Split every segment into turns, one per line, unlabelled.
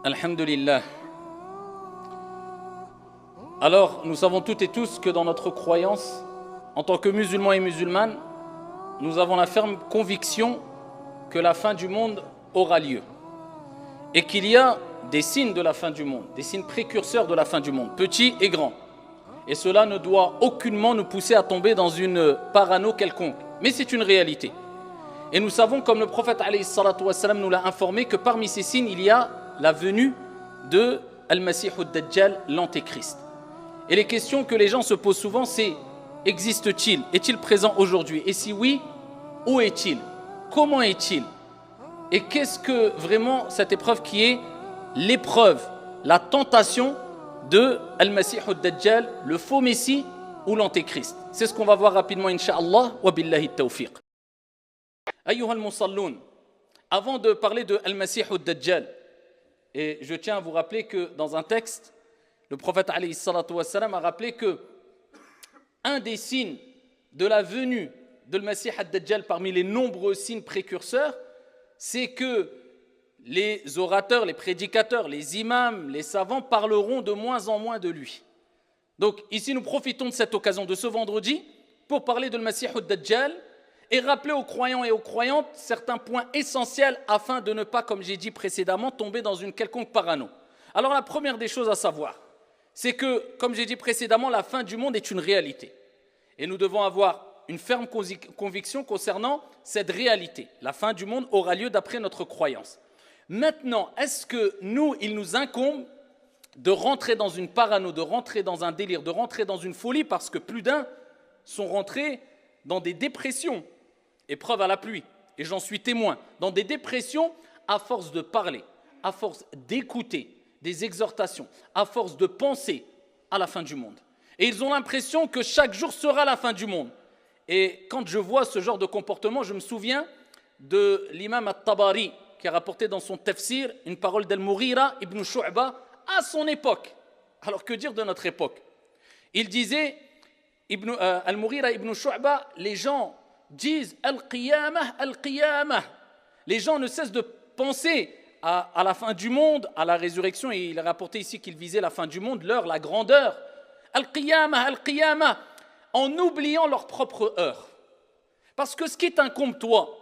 Alhamdulillah. Alors, nous savons toutes et tous que dans notre croyance, en tant que musulmans et musulmanes, nous avons la ferme conviction que la fin du monde aura lieu. Et qu'il y a des signes de la fin du monde, des signes précurseurs de la fin du monde, petits et grands. Et cela ne doit aucunement nous pousser à tomber dans une parano quelconque. Mais c'est une réalité. Et nous savons, comme le prophète alayhi salatu wassalam nous l'a informé, que parmi ces signes, il y a la venue de Al-Masih ad-Dajjal, l'Antéchrist. Et les questions que les gens se posent souvent, c'est: existe-t-il? Est-il présent aujourd'hui? Et si oui, où est-il? Comment est-il? Et qu'est-ce que vraiment cette épreuve qui est l'épreuve, la tentation de Al-Masih ad-Dajjal, le faux Messie ou l'Antéchrist? C'est ce qu'on va voir rapidement, Inch'Allah, wa billahi tawfiq. Ayyuha al-musalloun, avant de parler de Al-Masih ad-Dajjal, et je tiens à vous rappeler que dans un texte, le prophète alayhi salatu wassalam a rappelé que un des signes de la venue de Al-Masih ad-Dajjal parmi les nombreux signes précurseurs, c'est que les orateurs, les prédicateurs, les imams, les savants parleront de moins en moins de lui. Donc ici nous profitons de cette occasion de ce vendredi pour parler de Al-Masih ad-Dajjal et rappeler aux croyants et aux croyantes certains points essentiels afin de ne pas, comme j'ai dit précédemment, tomber dans une quelconque parano. Alors la première des choses à savoir, c'est que, comme j'ai dit précédemment, la fin du monde est une réalité. Et nous devons avoir une ferme conviction concernant cette réalité. La fin du monde aura lieu d'après notre croyance. Maintenant, est-ce que nous, il nous incombe de rentrer dans une parano, de rentrer dans un délire, de rentrer dans une folie, parce que plus d'un sont rentrés dans des dépressions, épreuve à la pluie, et j'en suis témoin, dans des dépressions à force de parler, à force d'écouter des exhortations, à force de penser à la fin du monde. Et ils ont l'impression que chaque jour sera la fin du monde. Et quand je vois ce genre de comportement, je me souviens de l'imam At-Tabari, qui a rapporté dans son tafsir une parole d'Al-Mughira ibn Shu'ba à son époque. Alors que dire de notre époque? Il disait, Al-Mughira ibn Shu'ba, les gens disent Al-Qiyamah, Al-Qiyamah. Les gens ne cessent de penser à la fin du monde, à la résurrection, et il a rapporté ici qu'il visait la fin du monde, l'heure, la grandeur. Al-Qiyamah, Al-Qiyamah, en oubliant leur propre heure. Parce que ce qui t'incombe toi,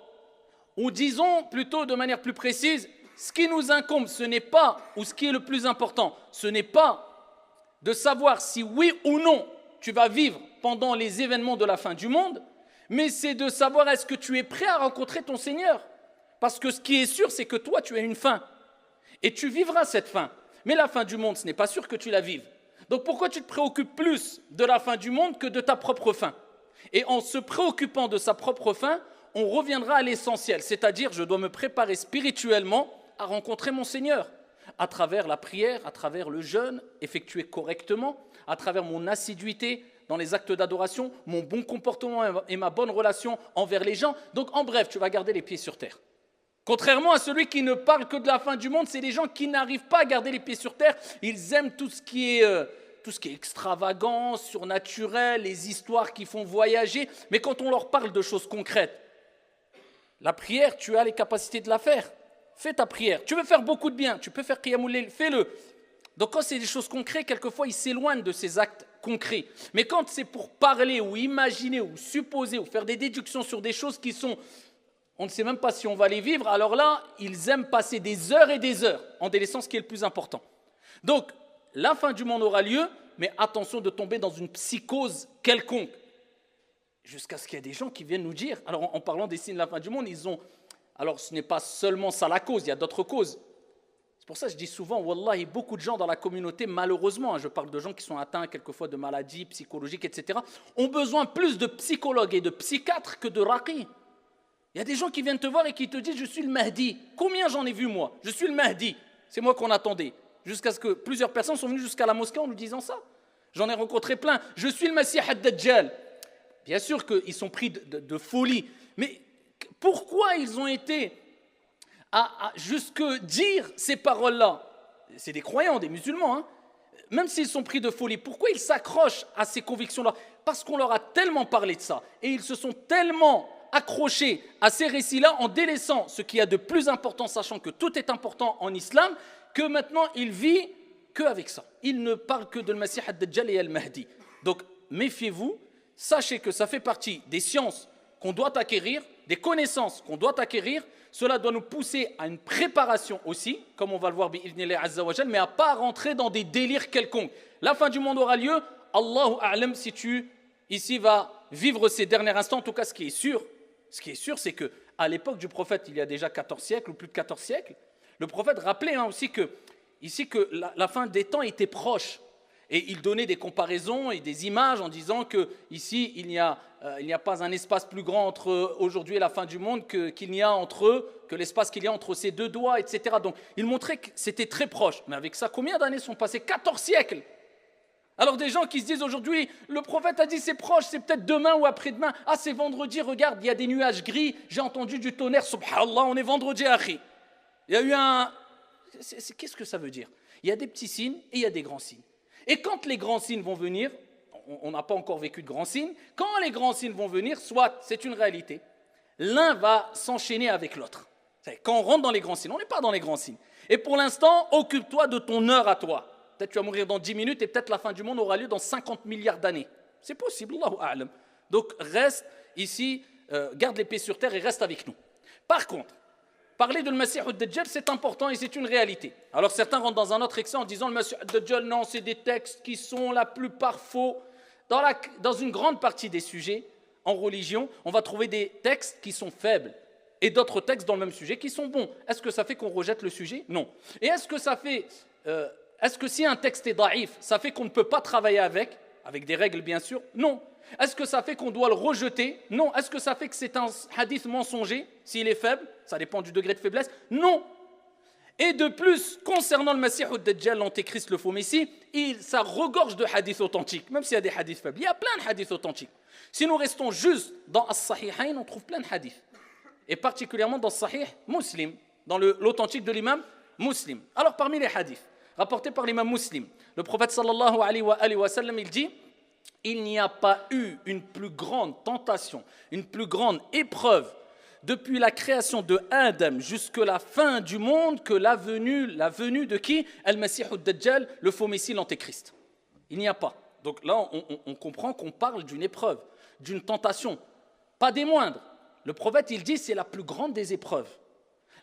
ou disons plutôt de manière plus précise, ce qui nous incombe, ce n'est pas, ou ce qui est le plus important, ce n'est pas de savoir si oui ou non tu vas vivre pendant les événements de la fin du monde, mais c'est de savoir est-ce que tu es prêt à rencontrer ton Seigneur. Parce que ce qui est sûr, c'est que toi, tu as une fin. Et tu vivras cette fin. Mais la fin du monde, ce n'est pas sûr que tu la vives. Donc pourquoi tu te préoccupes plus de la fin du monde que de ta propre fin? Et en se préoccupant de sa propre fin, on reviendra à l'essentiel. C'est-à-dire, je dois me préparer spirituellement à rencontrer mon Seigneur. À travers la prière, à travers le jeûne, effectué correctement, à travers mon assiduité dans les actes d'adoration, mon bon comportement et ma bonne relation envers les gens. Donc en bref, tu vas garder les pieds sur terre. Contrairement à celui qui ne parle que de la fin du monde, c'est les gens qui n'arrivent pas à garder les pieds sur terre. Ils aiment tout ce qui est extravagant, surnaturel, les histoires qui font voyager. Mais quand on leur parle de choses concrètes, la prière, tu as les capacités de la faire. Fais ta prière. Tu veux faire beaucoup de bien, tu peux faire Qiyamul Layl, fais-le. Donc quand c'est des choses concrètes, quelquefois ils s'éloignent de ces actes concrets. Mais quand c'est pour parler ou imaginer ou supposer ou faire des déductions sur des choses qui sont... on ne sait même pas si on va les vivre, alors là, ils aiment passer des heures et des heures en délaissant ce qui est le plus important. Donc, la fin du monde aura lieu, mais attention de tomber dans une psychose quelconque. Jusqu'à ce qu'il y ait des gens qui viennent nous dire, alors en parlant des signes de la fin du monde, alors ce n'est pas seulement ça la cause, il y a d'autres causes. C'est pour ça que je dis souvent, wallahi, beaucoup de gens dans la communauté, malheureusement, je parle de gens qui sont atteints quelquefois de maladies psychologiques, etc., ont besoin plus de psychologues et de psychiatres que de raqi. Il y a des gens qui viennent te voir et qui te disent « je suis le Mahdi ». Combien j'en ai vu moi? Je suis le Mahdi. C'est moi qu'on attendait. Jusqu'à ce que plusieurs personnes sont venues jusqu'à la mosquée en nous disant ça. J'en ai rencontré plein. Je suis le Masih ad-Dajjal. Bien sûr qu'ils sont pris de folie. Mais pourquoi ils ont été à jusque dire ces paroles-là? C'est des croyants, des musulmans. Même s'ils sont pris de folie, pourquoi ils s'accrochent à ces convictions-là? Parce qu'on leur a tellement parlé de ça. Et ils se sont tellement accrochés à ces récits-là en délaissant ce qu'il y a de plus important, sachant que tout est important en islam, que maintenant il vit qu'avec ça. Il ne parle que de le Masih ad-Dajjal et al-Mahdi. Donc méfiez-vous, sachez que ça fait partie des sciences qu'on doit acquérir, des connaissances qu'on doit acquérir. Cela doit nous pousser à une préparation aussi, comme on va le voir bi'idhnillah azza wa jal, mais à ne pas rentrer dans des délires quelconques. La fin du monde aura lieu, Allahu a'lam, si tu ici vas vivre ces derniers instants. En tout cas, ce qui est sûr, c'est qu'à l'époque du prophète, il y a déjà 14 siècles ou plus de 14 siècles, le prophète rappelait aussi que la fin des temps était proche. Et il donnait des comparaisons et des images en disant qu'ici, il n'y a pas un espace plus grand entre aujourd'hui et la fin du monde que l'espace qu'il y a entre ces deux doigts, etc. Donc, il montrait que c'était très proche. Mais avec ça, combien d'années sont passées? 14 siècles. Alors, des gens qui se disent aujourd'hui, le prophète a dit c'est proche, c'est peut-être demain ou après-demain. Ah, c'est vendredi, regarde, il y a des nuages gris, j'ai entendu du tonnerre, subhanallah, on est vendredi, akhi. Il y a eu qu'est-ce que ça veut dire? Il y a des petits signes et il y a des grands signes. Et quand les grands signes vont venir, on n'a pas encore vécu de grands signes, quand les grands signes vont venir, soit c'est une réalité, l'un va s'enchaîner avec l'autre. Quand on rentre dans les grands signes, on n'est pas dans les grands signes. Et pour l'instant, occupe-toi de ton heure à toi. Peut-être tu vas mourir dans 10 minutes et peut-être la fin du monde aura lieu dans 50 milliards d'années. C'est possible, Allahu a'lam. Donc reste ici, garde les pieds sur terre et reste avec nous. Par contre, parler de le Masih ad-Dajjal, c'est important et c'est une réalité. Alors certains rentrent dans un autre excès en disant le Masih ad-Dajjal, non, c'est des textes qui sont la plupart faux. Dans une grande partie des sujets en religion, on va trouver des textes qui sont faibles et d'autres textes dans le même sujet qui sont bons. Est-ce que ça fait qu'on rejette le sujet? Non. Et est-ce que si un texte est daïf, ça fait qu'on ne peut pas travailler avec des règles bien sûr? Non. Est-ce que ça fait qu'on doit le rejeter? Non. Est-ce que ça fait que c'est un hadith mensonger s'il est faible? Ça dépend du degré de faiblesse. Non. Et de plus, concernant le Masih ad-Dajjal, l'antéchrist, le faux messie, ça regorge de hadiths authentiques, même s'il y a des hadiths faibles. Il y a plein de hadiths authentiques. Si nous restons juste dans As-Sahihayn, on trouve plein de hadiths. Et particulièrement dans Sahih Muslim, dans l'authentique de l'imam Muslim. Alors parmi les hadiths rapportés par l'imam Muslim, le prophète sallallahu alayhi wa sallam, il dit: il n'y a pas eu une plus grande tentation, une plus grande épreuve depuis la création de Adam jusqu'à la fin du monde que la venue de qui? Al-Masih ad-Dajjal, le faux messie, l'antéchrist. Il n'y a pas. Donc là, on comprend qu'on parle d'une épreuve, d'une tentation, pas des moindres. Le prophète, il dit, c'est la plus grande des épreuves.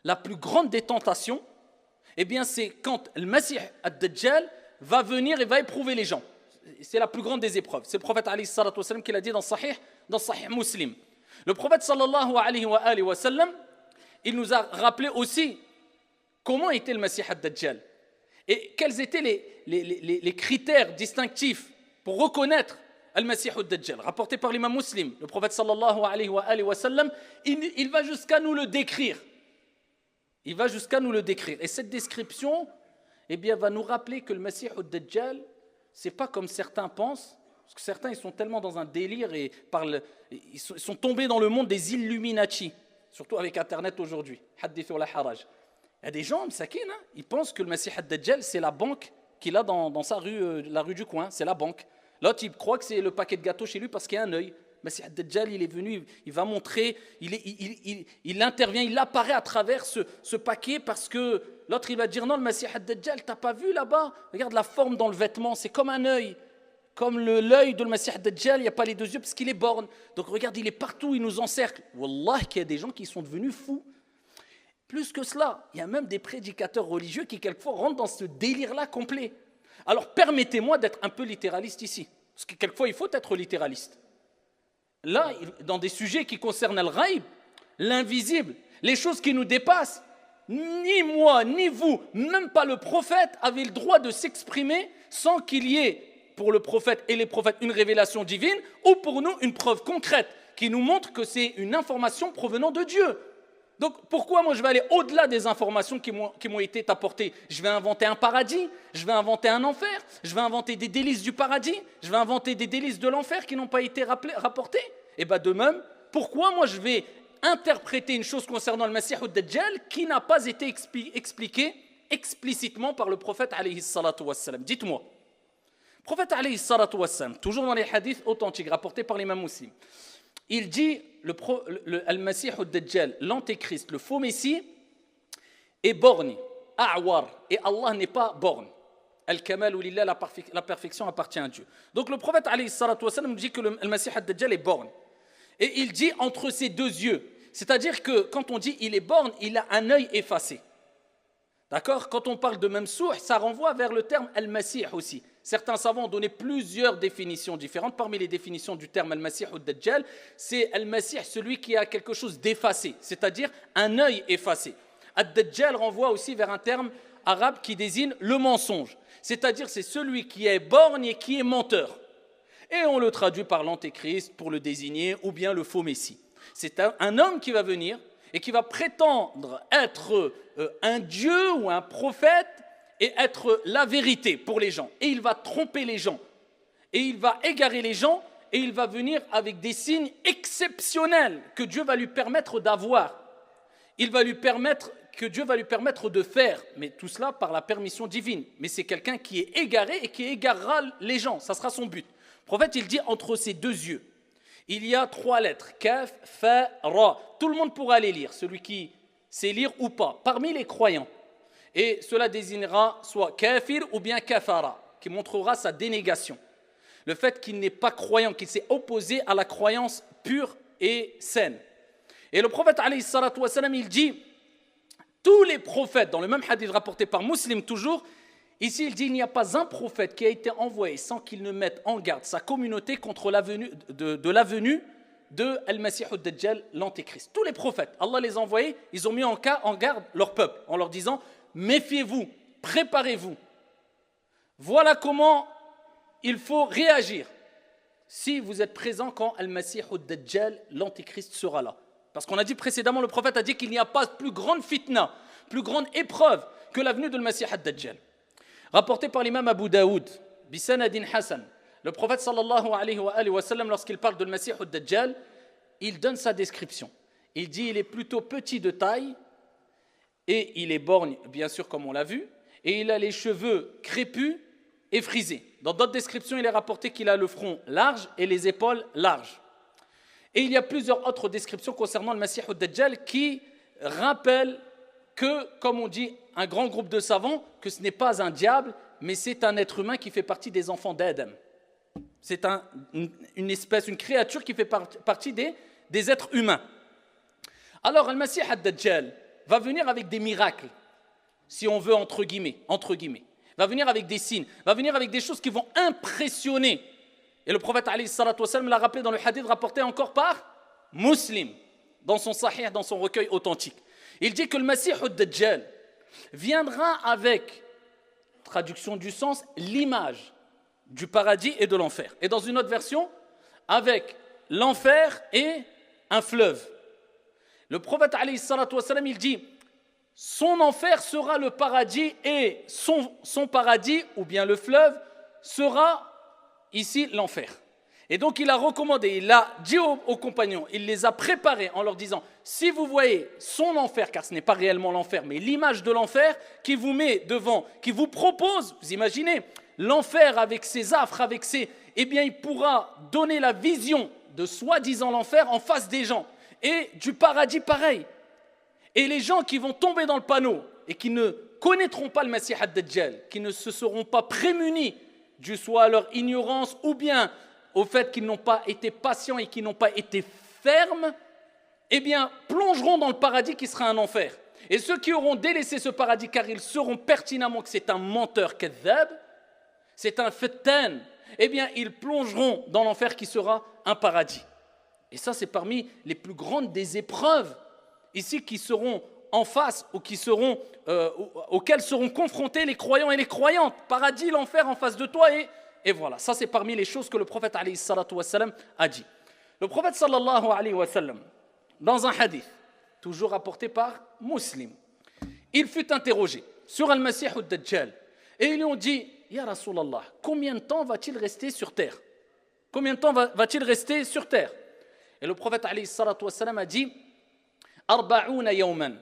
La plus grande des tentations, eh bien, c'est quand le Masih ad-Dajjal va venir et va éprouver les gens. C'est la plus grande des épreuves. C'est le prophète alayhi salatu wa sallam qui l'a dit dans Sahih Muslim. Le prophète sallallahu alayhi wa sallam, il nous a rappelé aussi comment était le Masih ad-Dajjal et quels étaient les critères distinctifs pour reconnaître al-Masih ad-Dajjal. Rapporté par l'imam Muslim, le prophète sallallahu alayhi wa sallam, il va jusqu'à nous le décrire. Il va jusqu'à nous le décrire. Et cette description, eh bien, va nous rappeler que le Masih ad-Dajjal, c'est pas comme certains pensent, parce que certains ils sont tellement dans un délire et ils sont tombés dans le monde des Illuminati, surtout avec Internet aujourd'hui. Hadith wa la haraj. Il y a des gens, ils pensent que le Masih ad-Dajjal c'est la banque qu'il a dans sa rue, la rue du coin, c'est la banque. L'autre il croit que c'est le paquet de gâteaux chez lui parce qu'il y a un œil. Masih ad-Dajjal il est venu, il va montrer, il intervient, il apparaît à travers ce paquet parce que l'autre il va dire non, le Masih ad-Dajjal t'as pas vu là-bas, regarde la forme dans le vêtement, c'est comme un œil. Comme l'œil de le Masih ad-Dajjal, il n'y a pas les deux yeux parce qu'il est borgne. Donc regarde, il est partout, il nous encercle. Wallah, qu'il y a des gens qui sont devenus fous. Plus que cela, il y a même des prédicateurs religieux qui quelquefois rentrent dans ce délire-là complet. Alors permettez-moi d'être un peu littéraliste ici. Parce que quelquefois, il faut être littéraliste. Là, dans des sujets qui concernent le ghaib, l'invisible, les choses qui nous dépassent, ni moi, ni vous, même pas le prophète avait le droit de s'exprimer sans qu'il y ait pour le prophète et les prophètes une révélation divine ou pour nous une preuve concrète qui nous montre que c'est une information provenant de Dieu. Donc pourquoi moi je vais aller au-delà des informations qui m'ont été apportées? Je vais inventer un paradis, je vais inventer un enfer, je vais inventer des délices du paradis, je vais inventer des délices de l'enfer qui n'ont pas été rapportées. Et bien de même, pourquoi moi je vais interpréter une chose concernant le Masih ad-Dajjal qui n'a pas été expliquée explicitement par le prophète alayhi salatu wassalam? Dites-moi. Le prophète alayhi salatu wassalam, toujours dans les hadiths authentiques rapportés par l'imam Muslim, il dit Al-Masih ad-Dajjal, l'antéchrist, le faux messie, est borgne. a'war. Et Allah n'est pas borgne. Al-kamal lillah, la perfection appartient à Dieu. Donc le prophète alayhi salatu wassalam dit que le Masih ad-Dajjal est borgne. Et il dit entre ses deux yeux. C'est-à-dire que quand on dit il est borgne, il a un œil effacé. D'accord? Quand on parle de Mamsouh, ça renvoie vers le terme Al-Masih aussi. Certains savants ont donné plusieurs définitions différentes. Parmi les définitions du terme Al-Masih ou Dajjal, c'est Al-Masih, celui qui a quelque chose d'effacé, c'est-à-dire un œil effacé. Ad-Dajjal renvoie aussi vers un terme arabe qui désigne le mensonge, c'est-à-dire c'est celui qui est borgne et qui est menteur. Et on le traduit par l'antéchrist pour le désigner, ou bien le faux messie. C'est un homme qui va venir et qui va prétendre être un dieu ou un prophète et être la vérité pour les gens. Et il va tromper les gens. Et il va égarer les gens et il va venir avec des signes exceptionnels que Dieu va lui permettre d'avoir. Dieu va lui permettre de faire, mais tout cela par la permission divine. Mais c'est quelqu'un qui est égaré et qui égarera les gens, ça sera son but. Le prophète, il dit entre ses deux yeux, il y a 3 lettres, Kaf, Fa, Ra. Tout le monde pourra les lire, celui qui sait lire ou pas, parmi les croyants. Et cela désignera soit kafir ou bien kafara, qui montrera sa dénégation. Le fait qu'il n'est pas croyant, qu'il s'est opposé à la croyance pure et saine. Et le prophète, alayhi salatu wassalam, il dit, tous les prophètes, dans le même hadith rapporté par Muslim toujours, ici il dit, il n'y a pas un prophète qui a été envoyé sans qu'il ne mette en garde sa communauté contre l'avenue de Al-Masih ad-Dajjal, l'antéchrist. Tous les prophètes, Allah les a envoyés, ils ont mis en garde leur peuple, en leur disant, méfiez-vous, préparez-vous. Voilà comment il faut réagir si vous êtes présent quand Al-Masih ad-Dajjal, l'antéchrist, sera là. Parce qu'on a dit précédemment, le prophète a dit qu'il n'y a pas plus grande fitna, plus grande épreuve que la venue de Al-Masih ad-Dajjal. Rapporté par l'imam Abu Daoud, Bisanadin Hassan, le prophète sallallahu alayhi wa sallam, lorsqu'il parle de Al-Masih ad-Dajjal, il donne sa description. Il dit il est plutôt petit de taille et il est borgne, bien sûr, comme on l'a vu, et il a les cheveux crépus et frisés. Dans d'autres descriptions, il est rapporté qu'il a le front large et les épaules larges. Et il y a plusieurs autres descriptions concernant le Masih ad-Dajjal qui rappellent que, comme on dit, un grand groupe de savants, que ce n'est pas un diable, mais c'est un être humain qui fait partie des enfants d'Adam. C'est une espèce, une créature qui fait partie des êtres humains. Alors, le Masih ad-Dajjal va venir avec des miracles, si on veut, entre guillemets. Va venir avec des signes, va venir avec des choses qui vont impressionner. Et le prophète alayhi salatu wassalam l'a rappelé dans le hadith rapporté encore par Muslim, dans son sahih, dans son recueil authentique. Il dit que le Masih ad-Dajjal viendra avec, traduction du sens, l'image du paradis et de l'enfer. Et dans une autre version, avec l'enfer et un fleuve. Le prophète alayhi salatu wassalam, il dit, son enfer sera le paradis et son paradis, ou bien le fleuve, sera ici l'enfer. Et donc il a recommandé, il a dit aux compagnons, il les a préparés en leur disant, si vous voyez son enfer, car ce n'est pas réellement l'enfer, mais l'image de l'enfer qui vous met devant, qui vous propose, vous imaginez, l'enfer avec ses affres, avec ses... Eh bien il pourra donner la vision de soi-disant l'enfer en face des gens. Et du paradis pareil. Et les gens qui vont tomber dans le panneau et qui ne connaîtront pas le Masih ad-Dajjal, qui ne se seront pas prémunis du soit à leur ignorance ou bien au fait qu'ils n'ont pas été patients et qu'ils n'ont pas été fermes, eh bien plongeront dans le paradis qui sera un enfer. Et ceux qui auront délaissé ce paradis car ils sauront pertinemment que c'est un menteur kadhab, c'est un fattan, eh bien ils plongeront dans l'enfer qui sera un paradis. Et ça, c'est parmi les plus grandes des épreuves ici qui seront en face ou qui seront, auxquelles seront confrontés les croyants et les croyantes. Paradis, l'enfer en face de toi et voilà. Ça, c'est parmi les choses que le prophète alayhi salatu wassalam a dit. Le prophète sallallahu alayhi wa sallam, dans un hadith, toujours rapporté par Muslim, il fut interrogé sur Al-Masih ad-Dajjal et ils lui ont dit, Ya Rasulallah, combien de temps va-t-il rester sur terre? Combien de temps va-t-il rester sur terre? Et le prophète alayhi salatu wassalam a dit 40 yawman,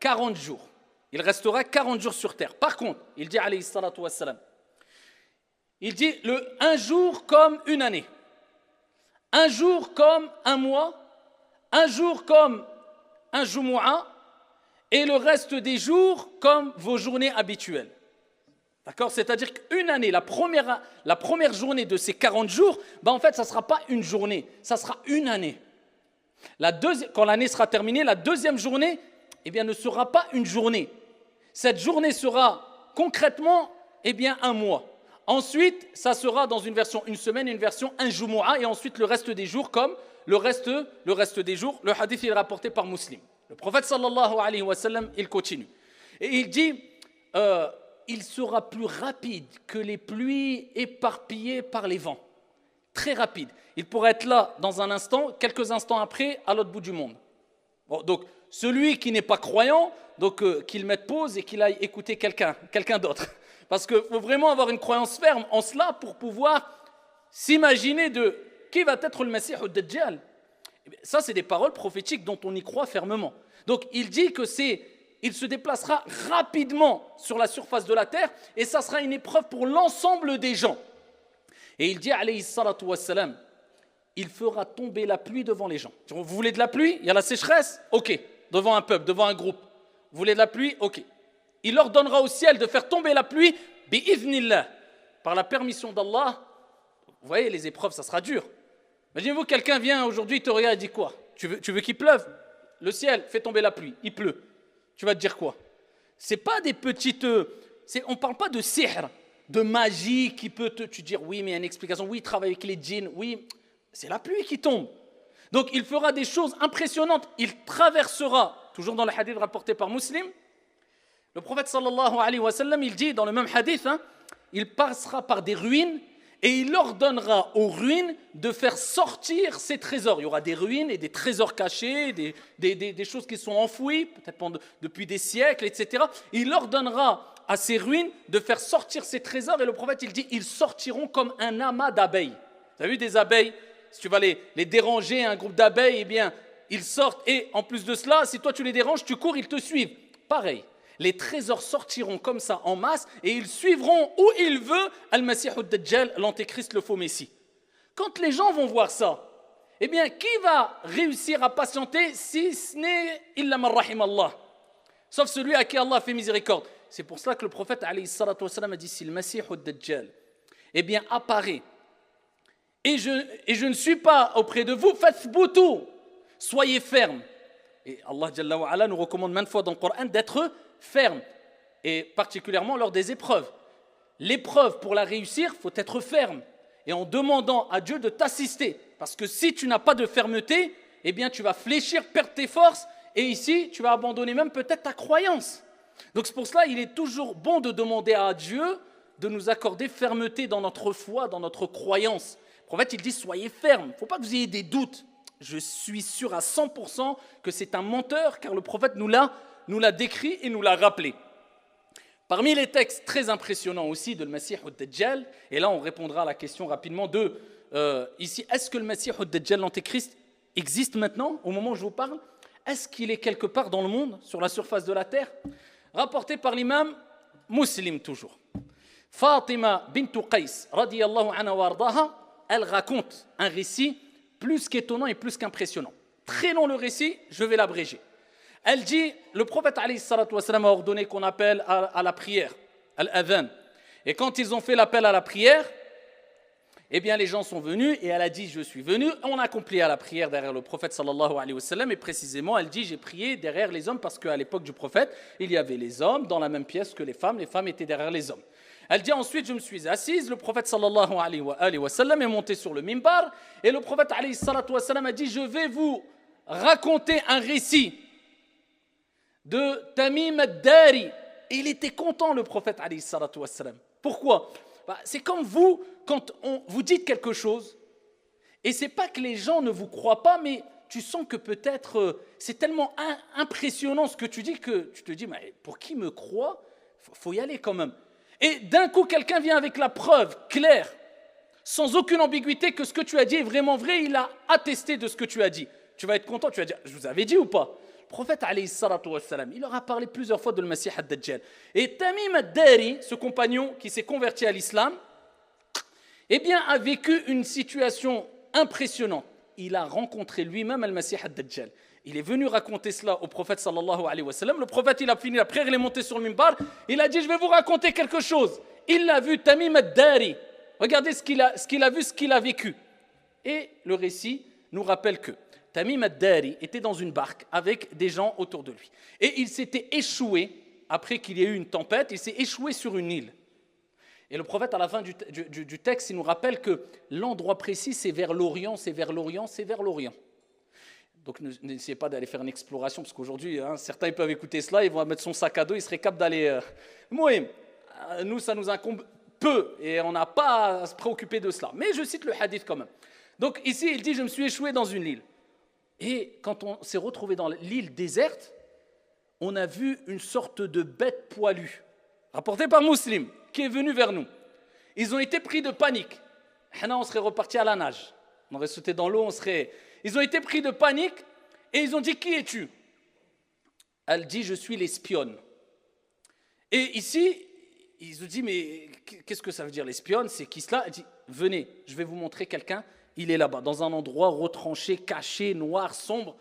40 jours. Il restera 40 jours sur terre. Par contre, il dit alayhi salatu wassalam, il dit un jour comme une année, un jour comme un mois, un jour comme un jumu'ah et le reste des jours comme vos journées habituelles. D'accord? C'est-à-dire qu'une année, la première journée de ces 40 jours, en fait, ça ne sera pas une journée, ça sera une année. Quand l'année sera terminée, la deuxième journée, ne sera pas une journée. Cette journée sera concrètement, un mois. Ensuite, ça sera dans une version une semaine, une version un jumu'ah, et ensuite le reste des jours comme le reste des jours. Le hadith est rapporté par Muslim. Le prophète sallallahu alayhi wa sallam, il continue. Et il dit, il sera plus rapide que les pluies éparpillées par les vents. Très rapide. Il pourrait être là dans un instant, quelques instants après, à l'autre bout du monde. Bon, donc, celui qui n'est pas croyant, qu'il mette pause et qu'il aille écouter quelqu'un d'autre. Parce qu'il faut vraiment avoir une croyance ferme en cela pour pouvoir s'imaginer de qui va être le Messie ad-Dajjal. Ça, c'est des paroles prophétiques dont on y croit fermement. Donc, il dit il se déplacera rapidement sur la surface de la terre et ça sera une épreuve pour l'ensemble des gens. Et il dit, alayhi salatu wassalam, il fera tomber la pluie devant les gens. Vous voulez de la pluie? Il y a la sécheresse? Ok. Devant un peuple, devant un groupe. Vous voulez de la pluie? Ok. Il ordonnera au ciel de faire tomber la pluie, bi'idhnillah, par la permission d'Allah. Vous voyez, les épreuves, ça sera dur. Imaginez-vous, quelqu'un vient aujourd'hui, il te regarde et dit quoi? Tu veux qu'il pleuve? Le ciel fait tomber la pluie, il pleut. Tu vas te dire quoi? C'est pas des petites... on ne parle pas de sihr, de magie qui peut tu dire oui, mais il y a une explication. Oui, il travaille avec les djinns. Oui, c'est la pluie qui tombe. Donc, il fera des choses impressionnantes. Il traversera, toujours dans le hadith rapporté par Muslim, le prophète sallallahu alayhi wa sallam, il dit dans le même hadith, il passera par des ruines et il ordonnera aux ruines de faire sortir ses trésors. Il y aura des ruines et des trésors cachés, des choses qui sont enfouies, peut-être depuis des siècles, etc. Il ordonnera à ces ruines de faire sortir ses trésors et le prophète, il dit, ils sortiront comme un amas d'abeilles. Vous avez vu des abeilles? Si tu vas les déranger, un groupe d'abeilles, ils sortent et en plus de cela, si toi tu les déranges, tu cours, ils te suivent. Pareil. Les trésors sortiront comme ça en masse et ils suivront où il veut Al-Masih ad-Dajjal, l'antéchrist, le faux messie. Quand les gens vont voir ça, qui va réussir à patienter si ce n'est illa man rahim Allah, sauf celui à qui Allah fait miséricorde. C'est pour cela que le prophète alayhi salatu wassalam a dit, si le Masih ad-Dajjal apparaît et je ne suis pas auprès de vous, fathbutu, soyez fermes. Et Allah Jalla wa Ala nous recommande maintes fois dans le Coran d'être ferme, et particulièrement lors des épreuves. L'épreuve, pour la réussir, il faut être ferme, et en demandant à Dieu de t'assister, parce que si tu n'as pas de fermeté, tu vas fléchir, perdre tes forces, et ici, tu vas abandonner même peut-être ta croyance. Donc c'est pour cela qu'il est toujours bon de demander à Dieu de nous accorder fermeté dans notre foi, dans notre croyance. Le prophète, il dit, soyez ferme, il ne faut pas que vous ayez des doutes. Je suis sûr à 100% que c'est un menteur, car le prophète nous l'a décrit et nous l'a rappelé. Parmi les textes très impressionnants aussi de le Masih ad-Dajjal, et là on répondra à la question rapidement ici, est-ce que le Masih ad-Dajjal, l'antéchrist, existe maintenant, au moment où je vous parle? Est-ce qu'il est quelque part dans le monde, sur la surface de la terre? Rapporté par l'imam Muslim toujours. Fatima bint Qais, radiyallahu anha wa ardaha, elle raconte un récit plus qu'étonnant et plus qu'impressionnant. Très long le récit, je vais l'abréger. Elle dit, le prophète alayhi salatu wassalam a ordonné qu'on appelle à la prière, al-adhan. Et quand ils ont fait l'appel à la prière, les gens sont venus et elle a dit, je suis venu. On a accompli à la prière derrière le prophète sallallahu alayhi wa sallam et précisément, elle dit, j'ai prié derrière les hommes parce qu'à l'époque du prophète, il y avait les hommes dans la même pièce que les femmes étaient derrière les hommes. Elle dit ensuite, je me suis assise, le prophète sallallahu alayhi wa sallam est monté sur le mimbar et le prophète alayhi salatu wa sallam a dit, je vais vous raconter un récit de Tamim ad-Dari. Et il était content, le prophète alayhi salatu wa sallam. Pourquoi? C'est comme vous, quand vous dites quelque chose, et c'est pas que les gens ne vous croient pas, mais tu sens que peut-être c'est tellement impressionnant ce que tu dis que tu te dis, mais pour qui me croit? Faut y aller quand même. Et d'un coup, quelqu'un vient avec la preuve claire, sans aucune ambiguïté, que ce que tu as dit est vraiment vrai, il a attesté de ce que tu as dit. Tu vas être content, tu vas dire, je vous avais dit ou pas? Le prophète, alayhi salatu wassalam, il leur a parlé plusieurs fois de le Masih ad-Dajjal. Et Tamim ad-Dari, ce compagnon qui s'est converti à l'islam, a vécu une situation impressionnante. Il a rencontré lui-même le Masih ad-Dajjal. Il est venu raconter cela au prophète sallallahu alayhi wa sallam. Le prophète, il a fini la prière, il est monté sur le minbar. Il a dit, je vais vous raconter quelque chose. Il l'a vu, Tamim ad-Dari. Regardez ce qu'il a vu, ce qu'il a vécu. Et le récit nous rappelle que Tamim ad-Dari était dans une barque avec des gens autour de lui. Et il s'était échoué, après qu'il y ait eu une tempête, il s'est échoué sur une île. Et le prophète, à la fin du texte, il nous rappelle que l'endroit précis, c'est vers l'Orient, c'est vers l'Orient, c'est vers l'Orient. Donc n'essayez pas d'aller faire une exploration, parce qu'aujourd'hui, certains ils peuvent écouter cela, ils vont mettre son sac à dos, ils seraient capables d'aller... nous, ça nous incombe peu, et on n'a pas à se préoccuper de cela. Mais je cite le hadith quand même. Donc ici, il dit, je me suis échoué dans une île. Et quand on s'est retrouvé dans l'île déserte, on a vu une sorte de bête poilue, rapportée par Muslim, qui est venue vers nous. Ils ont été pris de panique. On serait reparti à la nage. On aurait sauté dans l'eau, Ils ont été pris de panique et ils ont dit, qui es-tu? Elle dit, je suis l'espionne. Et ici, ils ont dit, mais qu'est-ce que ça veut dire l'espionne? C'est qui cela? Elle dit, venez, je vais vous montrer quelqu'un. Il est là-bas, dans un endroit retranché, caché, noir, sombre.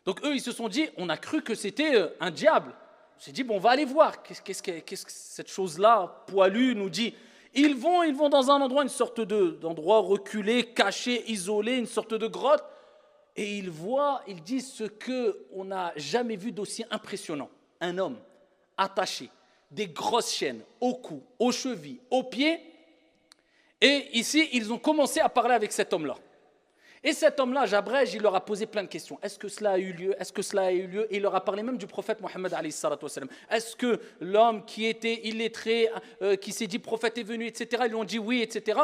Donc eux, ils se sont dit, on a cru que c'était un diable. On s'est dit, bon, on va aller voir. Qu'est-ce que cette chose-là, poilue, nous dit? Ils vont dans un endroit, une sorte d'endroit reculé, caché, isolé, une sorte de grotte. Et ils disent ce qu'on n'a jamais vu d'aussi impressionnant. Un homme attaché, des grosses chaînes au cou, aux chevilles, aux pieds. Et ici, ils ont commencé à parler avec cet homme-là. Et cet homme-là, j'abrège, il leur a posé plein de questions. Est-ce que cela a eu lieu? Est-ce que cela a eu lieu? Et il leur a parlé même du prophète Mohammed alayhi salatu wassalam. Est-ce que l'homme qui était illettré, qui s'est dit prophète est venu, etc., ils lui ont dit oui, etc.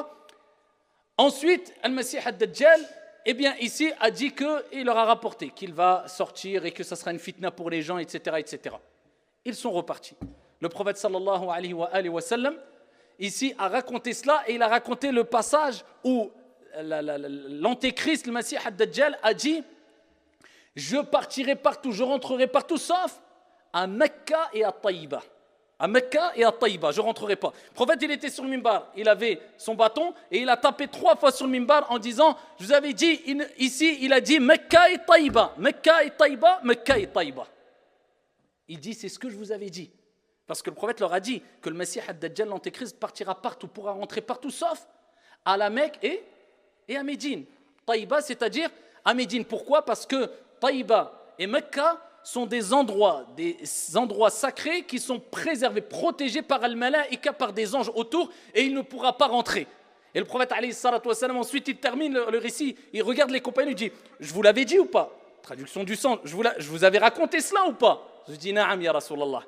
Ensuite, Al-Masih ad-Dajjal, eh bien ici, a dit qu'il leur a rapporté qu'il va sortir et que ça sera une fitna pour les gens, etc., etc. Ils sont repartis. Le prophète sallallahu alayhi wa sallam, ici, a raconté cela et il a raconté le passage où l'antéchrist, le Masih ad-Dajjal, a dit « Je partirai partout, je rentrerai partout, sauf à Mecca et à Taïba. » À Mecca et à Taïba, je ne rentrerai pas. Le prophète, il était sur le minbar, il avait son bâton et il a tapé 3 fois sur le minbar en disant « Je vous avais dit, ici, il a dit Mecca et Taïba, Mecca et Taïba, Mecca et Taïba. » Il dit « C'est ce que je vous avais dit. » Parce que le prophète leur a dit que le Masih ad-Dajjal, l'antéchrist, partira partout, pourra rentrer partout, sauf à la Mecque et à Médine. Taïba, c'est-à-dire à Médine. Pourquoi? Parce que Taïba et Mecca sont des endroits sacrés qui sont préservés, protégés par Al-Malaïka, par des anges autour, et il ne pourra pas rentrer. Et le prophète, alayhi salatu wassalam, ensuite, il termine le récit, il regarde les compagnons, il dit « Je vous l'avais dit ou pas ?» Traduction du sang, je vous avais raconté cela ou pas? Je dis « Na'am, ya Rasulallah. »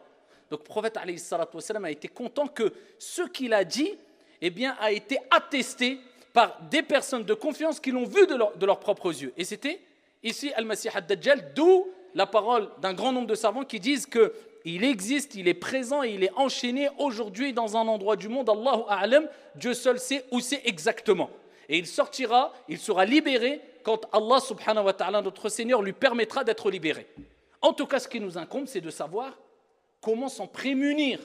Donc le prophète, alayhi salatu wassalam, a été content que ce qu'il a dit, eh bien, a été attesté par des personnes de confiance qui l'ont vu de leurs propres yeux. Et c'était ici Al-Masih ad-Dajjal, d'où la parole d'un grand nombre de savants qui disent qu'il existe, il est présent et il est enchaîné aujourd'hui dans un endroit du monde, Allahu A'lam, Dieu seul sait où c'est exactement. Et il sortira, il sera libéré quand Allah subhanahu wa ta'ala, notre Seigneur, lui permettra d'être libéré. En tout cas, ce qui nous incombe, c'est de savoir comment s'en prémunir.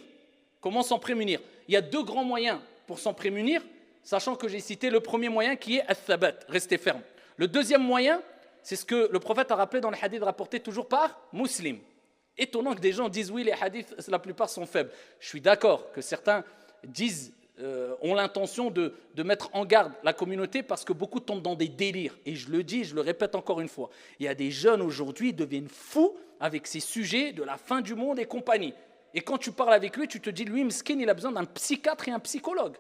Comment s'en prémunir? Il y a 2 grands moyens pour s'en prémunir, sachant que j'ai cité le premier moyen qui est al-thabat, rester ferme. Le deuxième moyen, c'est ce que le prophète a rappelé dans les hadiths rapportés toujours par Muslim. Étonnant que des gens disent oui, les hadiths, la plupart sont faibles. Je suis d'accord que certains ont l'intention de mettre en garde la communauté parce que beaucoup tombent dans des délires. Et je le dis, je le répète encore une fois, il y a des jeunes aujourd'hui qui deviennent fous avec ces sujets de la fin du monde et compagnie. Et quand tu parles avec lui, tu te dis, lui, Mskin, il a besoin d'un psychiatre et un psychologue.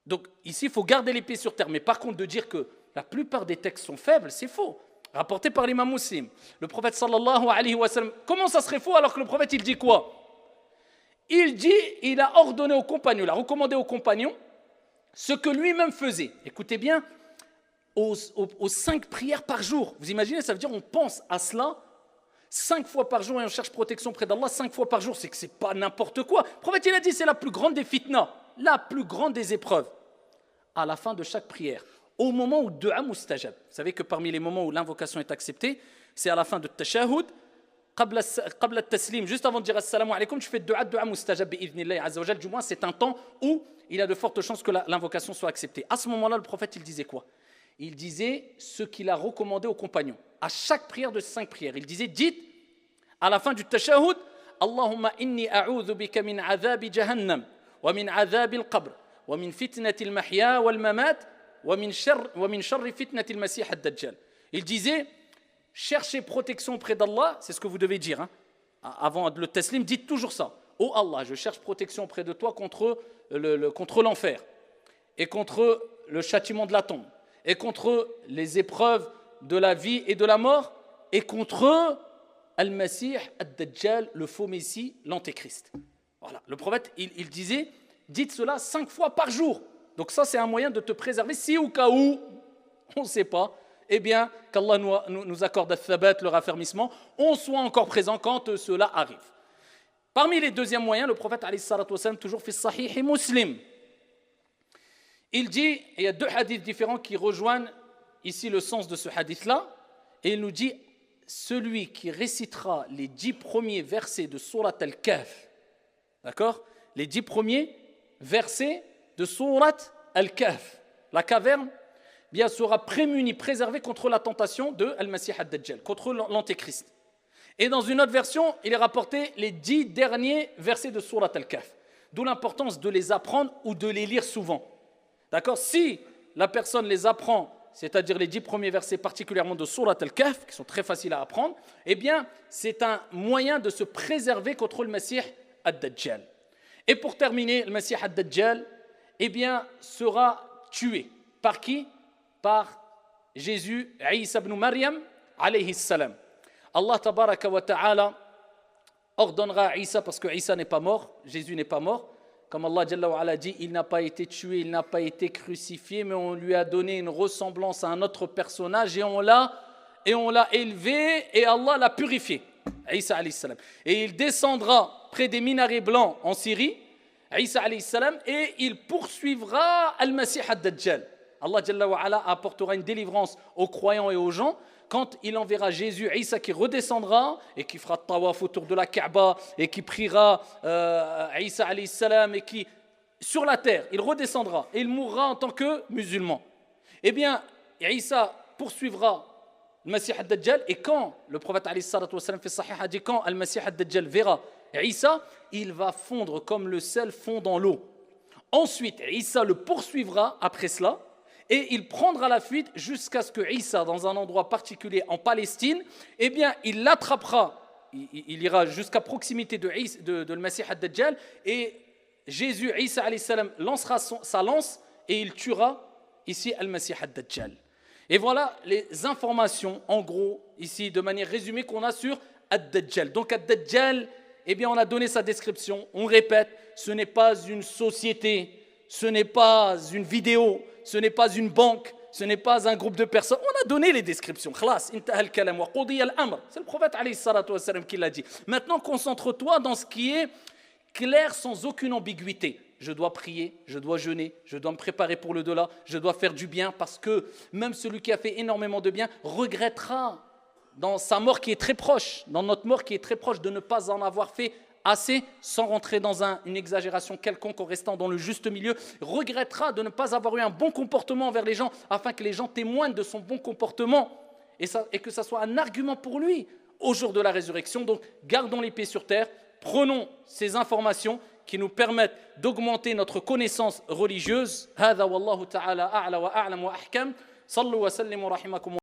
Donc ici, il faut garder les pieds sur terre. Mais par contre, de dire que la plupart des textes sont faibles, c'est faux. Rapporté par l'imam Muslim. Le prophète sallallahu alayhi wa sallam, comment ça serait faux alors que le prophète, il dit quoi? Il dit, il a ordonné aux compagnons, il a recommandé aux compagnons ce que lui-même faisait. Écoutez bien, aux 5 prières par jour. Vous imaginez, ça veut dire on pense à cela 5 fois par jour et on cherche protection près d'Allah 5 fois par jour. C'est que c'est pas n'importe quoi. Le prophète, il a dit, c'est la plus grande des fitnas, la plus grande des épreuves. À la fin de chaque prière, au moment où du'a mustajab. Vous savez que parmi les moments où l'invocation est acceptée, c'est à la fin de tashahhud, qabla at-taslim, juste avant de dire assalamu alaykum, tu fais du'a mustajab bi'idhnillahi azza wa jal. Du moins, c'est un temps où il y a de fortes chances que l'invocation soit acceptée. À ce moment-là, le prophète, il disait quoi? il disait ce qu'il a recommandé aux compagnons. À chaque prière de ces 5 prières, il disait, dites à la fin du tashahhud, Allahumma inni a'udhu bika min adhabi jahannam, wa min adhabi al-qabr, wa min fitnati al-mahya wal-mamat, wa min sharri fitnati al-masih ad-dajjal. Il disait, cherchez protection auprès d'Allah, c'est ce que vous devez dire, hein. Avant le taslim, dites toujours ça. Oh Allah, je cherche protection auprès de toi contre l'enfer, et contre le châtiment de la tombe, et contre les épreuves de la vie et de la mort, et contre Al-Masih Ad-Dajjal, le faux Messie, l'Antéchrist. Voilà. Le prophète, il disait, dites cela 5 fois par jour. Donc ça, c'est un moyen de te préserver. Si au cas où, on ne sait pas, eh bien, qu'Allah nous accorde al-thabat, le raffermissement, on soit encore présent quand cela arrive. Parmi les deuxièmes moyens, le prophète, alayhi salatu wassalam, toujours fait Sahih et Muslim. Il dit, il y a 2 hadiths différents qui rejoignent ici le sens de ce hadith-là, et il nous dit, celui qui récitera les 10 premiers versets de Surat Al-Kahf, d'accord, les 10 premiers versets de Surat Al-Kahf, la caverne, bien sera prémuni, préservé contre la tentation de Al-Masih Ad-Dajjal, contre l'Antéchrist. Et dans une autre version, il est rapporté les 10 derniers versets de Surat Al-Kahf, d'où l'importance de les apprendre ou de les lire souvent. D'accord? Si la personne les apprend, c'est-à-dire les 10 premiers versets particulièrement de Surat Al-Kahf, qui sont très faciles à apprendre, eh bien, c'est un moyen de se préserver contre le Masih Ad-Dajjal. Et pour terminer, le Masih Ad-Dajjal, eh bien, sera tué. Par qui? Par Jésus, Isa ibn Maryam, alayhi salam. Allah tabaraka wa ta'ala ordonnera à Isa, parce que Isa n'est pas mort, Jésus n'est pas mort, comme Allah Jalla wa Ala dit, il n'a pas été tué, il n'a pas été crucifié, mais on lui a donné une ressemblance à un autre personnage et on l'a élevé et Allah l'a purifié. Isa alayhi salam. Et il descendra près des minarets blancs en Syrie, Isa alayhi salam, et il poursuivra Al-Masih Ad-Dajjal. Allah Jalla wa Ala apportera une délivrance aux croyants et aux gens quand il enverra Jésus, Isa, qui redescendra et qui fera tawaf autour de la Kaaba et qui priera Isa alayhi salam et qui, sur la terre, il redescendra et il mourra en tant que musulman. Eh bien, Isa poursuivra le Masih Ad-Dajjal et quand le prophète alayhi salatu wassalam fait sahih a dit quand Al-Masih Ad-Dajjal verra Isa, il va fondre comme le sel fond dans l'eau. Ensuite, Isa le poursuivra après cela. Et il prendra la fuite jusqu'à ce que Isa, dans un endroit particulier en Palestine, eh bien, il l'attrapera, il ira jusqu'à proximité de Masih Ad-Dajjal, et Jésus, Isa alayhi salam, lancera sa lance et il tuera ici Al-Masih Ad-Dajjal. Et voilà les informations, en gros, ici, de manière résumée, qu'on a sur Ad-Dajjal. Donc Ad-Dajjal, eh bien, on a donné sa description, on répète, ce n'est pas une société, ce n'est pas une vidéo, ce n'est pas une banque, ce n'est pas un groupe de personnes. On a donné les descriptions. Khlas, intaha al-kalam wa qudiya al-amr. C'est le prophète alayhi salatu wassalam qui l'a dit. Maintenant, concentre-toi dans ce qui est clair sans aucune ambiguïté. Je dois prier, je dois jeûner, je dois me préparer pour le delà, je dois faire du bien parce que même celui qui a fait énormément de bien regrettera dans sa mort qui est très proche, dans notre mort qui est très proche, de ne pas en avoir fait assez, sans rentrer dans une exagération quelconque, en restant dans le juste milieu, regrettera de ne pas avoir eu un bon comportement envers les gens, afin que les gens témoignent de son bon comportement, et que ça soit un argument pour lui au jour de la résurrection. Donc, gardons les pieds sur terre, prenons ces informations qui nous permettent d'augmenter notre connaissance religieuse. Hada wallahu ta'ala a'la wa a'lam wa ahkam. Sallu wa sallimu rahimakum.